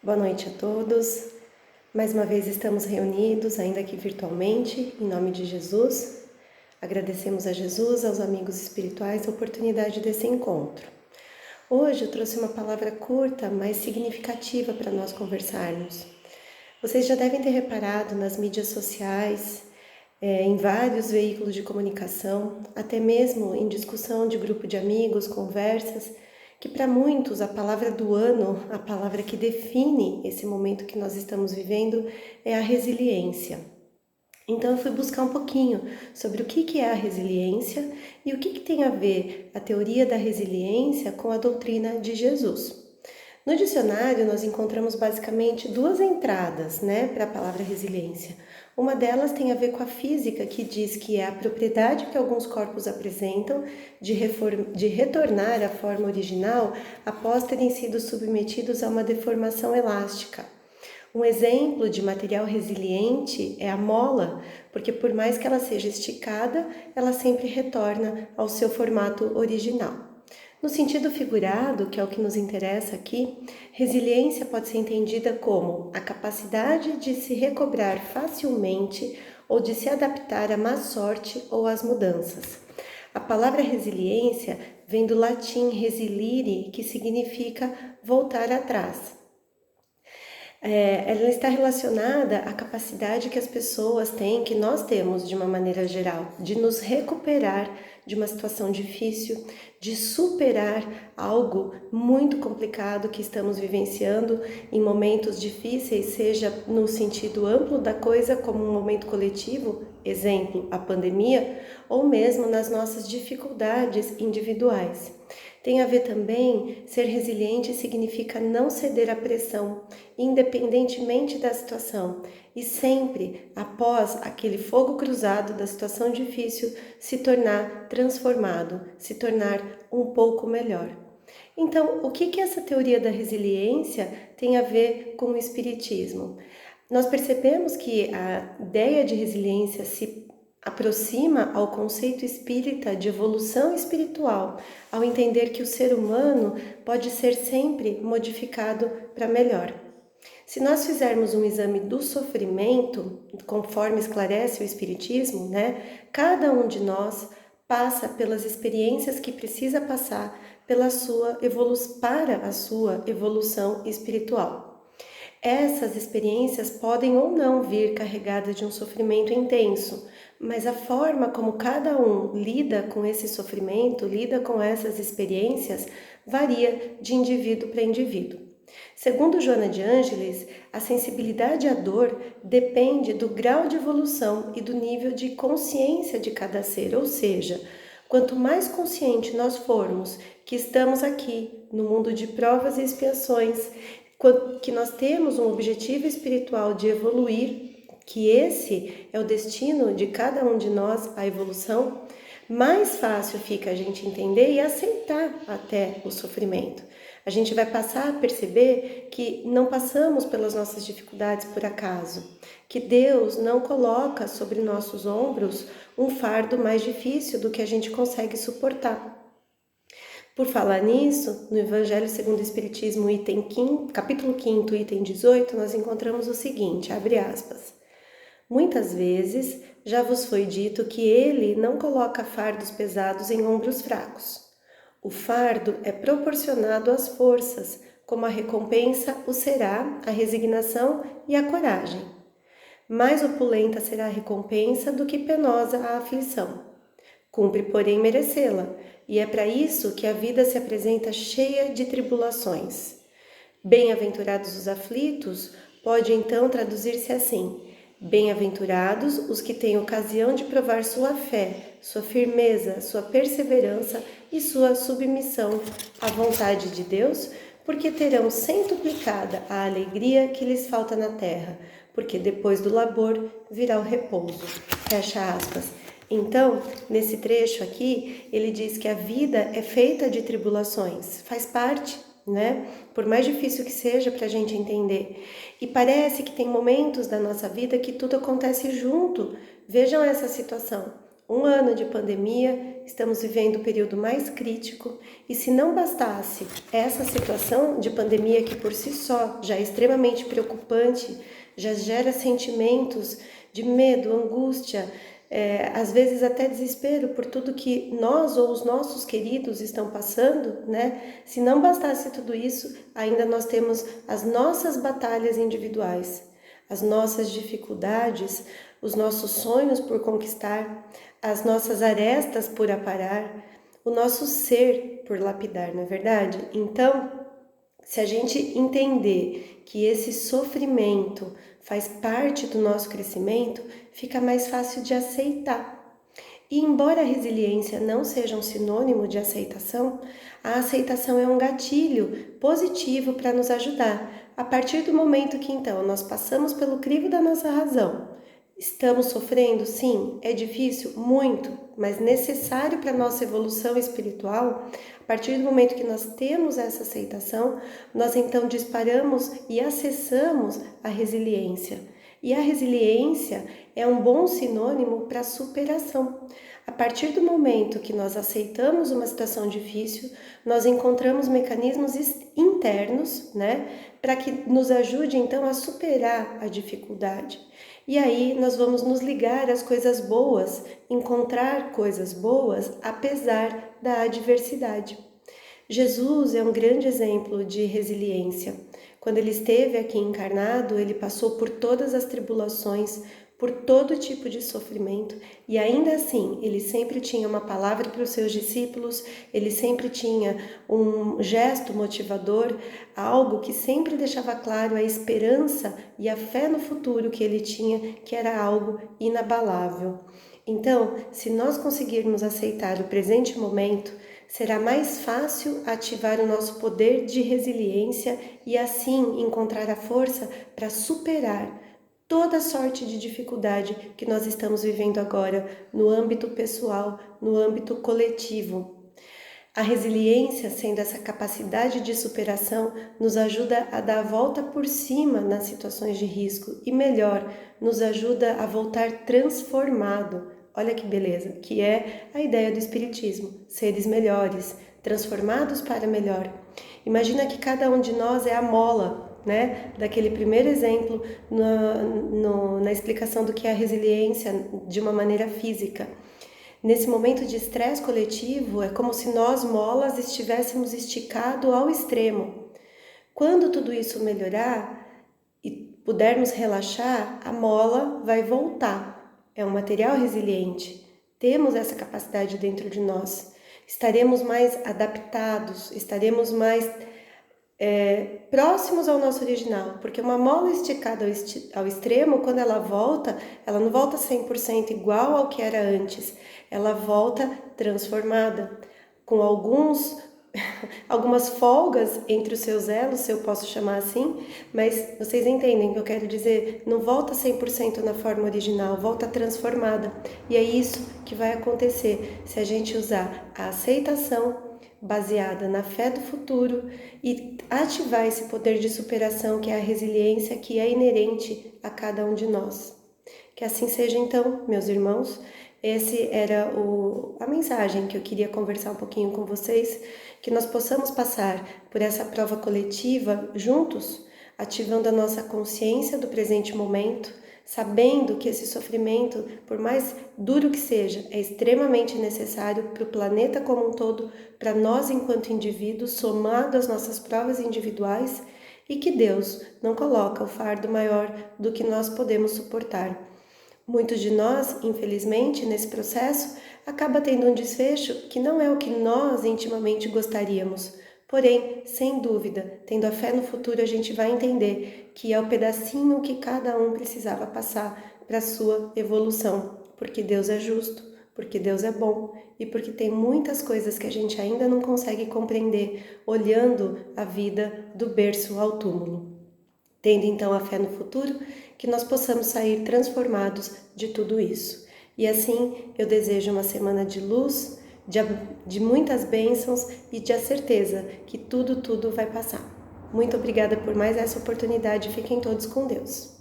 Boa noite a todos. Mais uma vez estamos reunidos, ainda que virtualmente, em nome de Jesus. Agradecemos a Jesus, aos amigos espirituais, a oportunidade desse encontro. Hoje eu trouxe uma palavra curta, mas significativa para nós conversarmos. Vocês já devem ter reparado nas mídias sociais, em vários veículos de comunicação, até mesmo em discussão de grupo de amigos, conversas, que para muitos a palavra do ano, a palavra que define esse momento que nós estamos vivendo é a resiliência. Então eu fui buscar um pouquinho sobre o que é a resiliência e o que tem a ver a teoria da resiliência com a doutrina de Jesus. No dicionário, nós encontramos basicamente duas entradas, para a palavra resiliência. Uma delas tem a ver com a física, que diz que é a propriedade que alguns corpos apresentam de retornar à forma original após terem sido submetidos a uma deformação elástica. Um exemplo de material resiliente é a mola, porque por mais que ela seja esticada, ela sempre retorna ao seu formato original. No sentido figurado, que é o que nos interessa aqui, resiliência pode ser entendida como a capacidade de se recobrar facilmente ou de se adaptar à má sorte ou às mudanças. A palavra resiliência vem do latim resilire, que significa voltar atrás. Ela está relacionada à capacidade que as pessoas têm, que nós temos de uma maneira geral, de nos recuperar de uma situação difícil, de superar algo muito complicado que estamos vivenciando em momentos difíceis, seja no sentido amplo da coisa, como um momento coletivo, exemplo, a pandemia, ou mesmo nas nossas dificuldades individuais. Tem a ver também, ser resiliente significa não ceder à pressão, independentemente da situação, e sempre, após aquele fogo cruzado da situação difícil, se tornar transformado, se tornar um pouco melhor. Então, o que essa teoria da resiliência tem a ver com o espiritismo? Nós percebemos que a ideia de resiliência se aproxima ao conceito espírita de evolução espiritual, ao entender que o ser humano pode ser sempre modificado para melhor. Se nós fizermos um exame do sofrimento, conforme esclarece o Espiritismo, cada um de nós passa pelas experiências que precisa passar para a sua evolução espiritual. Essas experiências podem ou não vir carregadas de um sofrimento intenso, mas a forma como cada um lida com esse sofrimento, lida com essas experiências, varia de indivíduo para indivíduo. Segundo Joana de Ângeles, a sensibilidade à dor depende do grau de evolução e do nível de consciência de cada ser, ou seja, quanto mais consciente nós formos que estamos aqui no mundo de provas e expiações, que nós temos um objetivo espiritual de evoluir, que esse é o destino de cada um de nós, a evolução, mais fácil fica a gente entender e aceitar até o sofrimento. A gente vai passar a perceber que não passamos pelas nossas dificuldades por acaso, que Deus não coloca sobre nossos ombros um fardo mais difícil do que a gente consegue suportar. Por falar nisso, no Evangelho segundo o Espiritismo, capítulo 5, item 18, nós encontramos o seguinte, abre aspas. Muitas vezes já vos foi dito que ele não coloca fardos pesados em ombros fracos. O fardo é proporcionado às forças, como a recompensa o será a resignação e a coragem. Mais opulenta será a recompensa do que penosa a aflição. Cumpre, porém, merecê-la, e é para isso que a vida se apresenta cheia de tribulações. Bem-aventurados os aflitos pode então traduzir-se assim: bem-aventurados os que têm ocasião de provar sua fé, sua firmeza, sua perseverança e sua submissão à vontade de Deus, porque terão centuplicada a alegria que lhes falta na terra, porque depois do labor virá o repouso. Fecha aspas. Então, nesse trecho aqui, ele diz que a vida é feita de tribulações, faz parte, por mais difícil que seja para a gente entender. E parece que tem momentos da nossa vida que tudo acontece junto. Vejam essa situação. Um ano de pandemia, estamos vivendo o período mais crítico e se não bastasse essa situação de pandemia que por si só já é extremamente preocupante, já gera sentimentos de medo, angústia, às vezes até desespero por tudo que nós ou os nossos queridos estão passando, né? Se não bastasse tudo isso, ainda nós temos as nossas batalhas individuais, as nossas dificuldades, os nossos sonhos por conquistar, as nossas arestas por aparar, o nosso ser por lapidar, não é verdade? Então, se a gente entender que esse sofrimento faz parte do nosso crescimento, fica mais fácil de aceitar. E embora a resiliência não seja um sinônimo de aceitação, a aceitação é um gatilho positivo para nos ajudar. A partir do momento que então nós passamos pelo crivo da nossa razão, estamos sofrendo? Sim. É difícil? Muito, mas necessário para a nossa evolução espiritual. A partir do momento que nós temos essa aceitação, nós então disparamos e acessamos a resiliência. E a resiliência é um bom sinônimo para superação. A partir do momento que nós aceitamos uma situação difícil, nós encontramos mecanismos internos, né, para que nos ajude então a superar a dificuldade. E aí nós vamos nos ligar às coisas boas, encontrar coisas boas apesar da adversidade. Jesus é um grande exemplo de resiliência. Quando ele esteve aqui encarnado, ele passou por todas as tribulações, por todo tipo de sofrimento, e ainda assim, ele sempre tinha uma palavra para os seus discípulos, ele sempre tinha um gesto motivador, algo que sempre deixava claro a esperança e a fé no futuro que ele tinha, que era algo inabalável. Então, se nós conseguirmos aceitar o presente momento, será mais fácil ativar o nosso poder de resiliência e assim encontrar a força para superar toda sorte de dificuldade que nós estamos vivendo agora no âmbito pessoal, no âmbito coletivo. A resiliência, sendo essa capacidade de superação, nos ajuda a dar a volta por cima nas situações de risco e, melhor, nos ajuda a voltar transformado. Olha que beleza, que é a ideia do Espiritismo, seres melhores, transformados para melhor. Imagina que cada um de nós é a mola, né, daquele primeiro exemplo na explicação do que é a resiliência de uma maneira física. Nesse momento de estresse coletivo, é como se nós, molas, estivéssemos esticados ao extremo. Quando tudo isso melhorar e pudermos relaxar, a mola vai voltar. É um material resiliente. Temos essa capacidade dentro de nós. Estaremos mais adaptados, estaremos mais próximos ao nosso original, porque uma mola esticada ao extremo, quando ela não volta 100% igual ao que era antes, ela volta transformada, com algumas folgas entre os seus elos, se eu posso chamar assim, mas vocês entendem o que eu quero dizer, não volta 100% na forma original, volta transformada, e é isso que vai acontecer se a gente usar a aceitação baseada na fé do futuro e ativar esse poder de superação que é a resiliência que é inerente a cada um de nós. Que assim seja então, meus irmãos. Esse era a mensagem que eu queria conversar um pouquinho com vocês, que nós possamos passar por essa prova coletiva juntos, ativando a nossa consciência do presente momento, sabendo que esse sofrimento, por mais duro que seja, é extremamente necessário para o planeta como um todo, para nós enquanto indivíduos, somado às nossas provas individuais, e que Deus não coloca o fardo maior do que nós podemos suportar. Muitos de nós, infelizmente, nesse processo, acaba tendo um desfecho que não é o que nós intimamente gostaríamos. Porém, sem dúvida, tendo a fé no futuro, a gente vai entender que é o pedacinho que cada um precisava passar para a sua evolução, porque Deus é justo, porque Deus é bom e porque tem muitas coisas que a gente ainda não consegue compreender olhando a vida do berço ao túmulo. Tendo então a fé no futuro, que nós possamos sair transformados de tudo isso. E assim, eu desejo uma semana de luz, de muitas bênçãos e de a certeza que tudo vai passar. Muito obrigada por mais essa oportunidade. Fiquem todos com Deus.